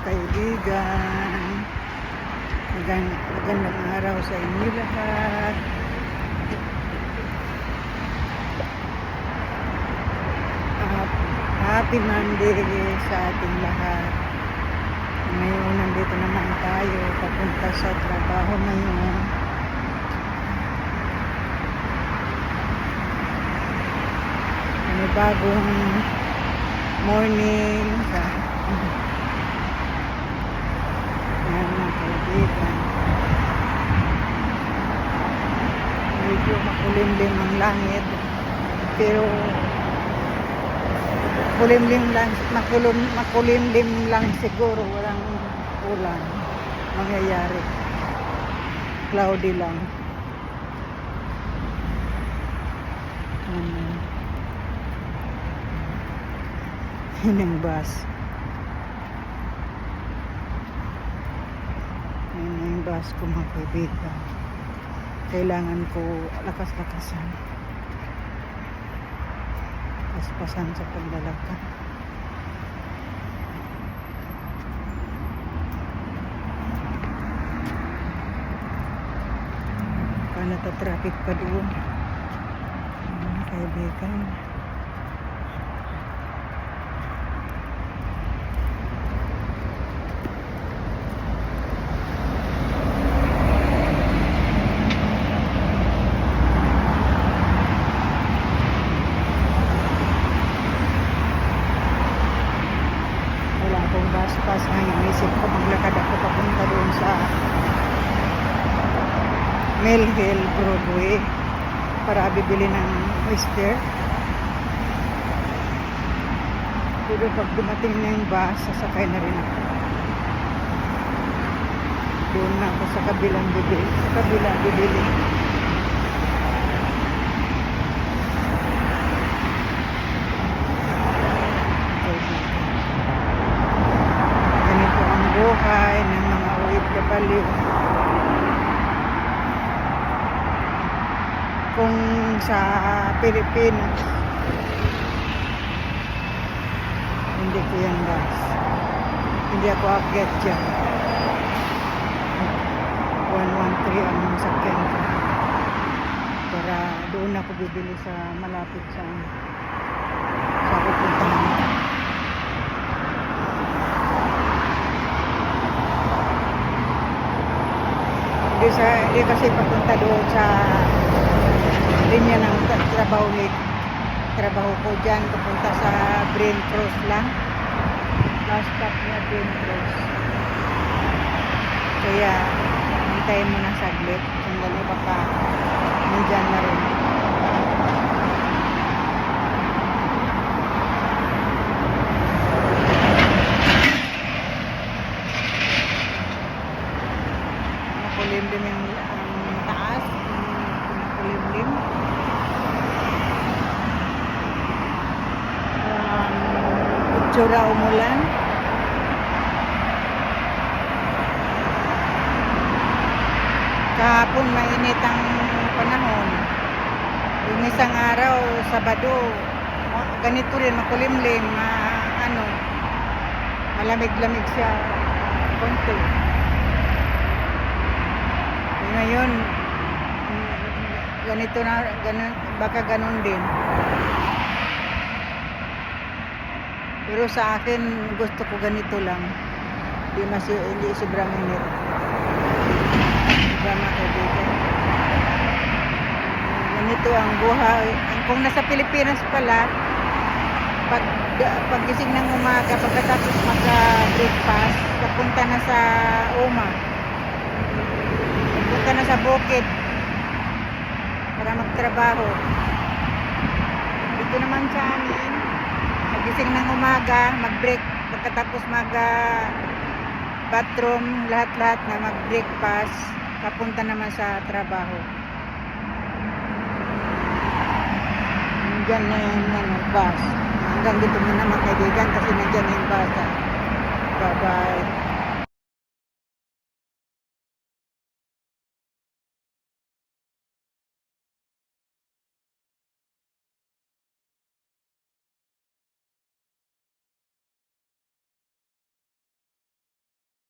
kaibigan. Magandang araw sa inyo lahat. Happy Monday sa ating lahat. Ngayon, nandito naman tayo papunta sa trabaho ngayon. May bagong morning sa ayan mga kaibigan. Medyo makulimlim ang langit, pero makulimlim lang siguro, walang ulan mangyayari, cloudy lang. Yun ang bus. Yun ang bus ko mga kaibigan. Kailangan ko lakas-lakasan. Paspasan sa paglalakad. Nata-traffic pa doon mga kaibigan. Wala akong bus pass, ngayon isip ko maglakad ako papunta doon sa Mill Hill, Broadway para bibili ng oyster. Pero pag dumating na yung bus, sasakay na rin ako. Doon na ako sa kabilang bibili. Ganito ang buhay ng mga OFW. Kung sa Pilipinas, hindi ko yan bus. Hindi ako akyat dyan. 113 ang sakyan ko. Para doon ako bibili sa malapit sa pupuntahan. Hindi kasi papunta doon sa linya ng trabaho ko dyan, papunta sa Green Cross lang. Last stop niya Green Cross. Kaya hintayin mo na saglit, sandali baka nandyan na rin. Makulimlim ang taas, makulimlim. Tsura umulan. Kahapon mainit ang panahon. Yung isang araw, Sabado, ganito rin, makulimlim, malamig-lamig siya konti. Ngayon, ganito na, baka ganun din. Pero sa akin, gusto ko ganito lang. Hindi sobrang init. Sobrang kaibigan. Ganito ang buhay. Kung nasa Pilipinas pala, paggising ng umaga, pagkatapos magka-breakfast, papunta na sa Uma. Papunta na sa bukid para magtrabaho. Dito naman sa amin, gising ng umaga, mag-break, pagkatapos mag-bathroom, lahat-lahat na mag-breakfast, papunta naman sa trabaho. Diyan na yung bus. Hanggang dito muna mga kaibigan kasi nandiyan yung bus. Bye-bye.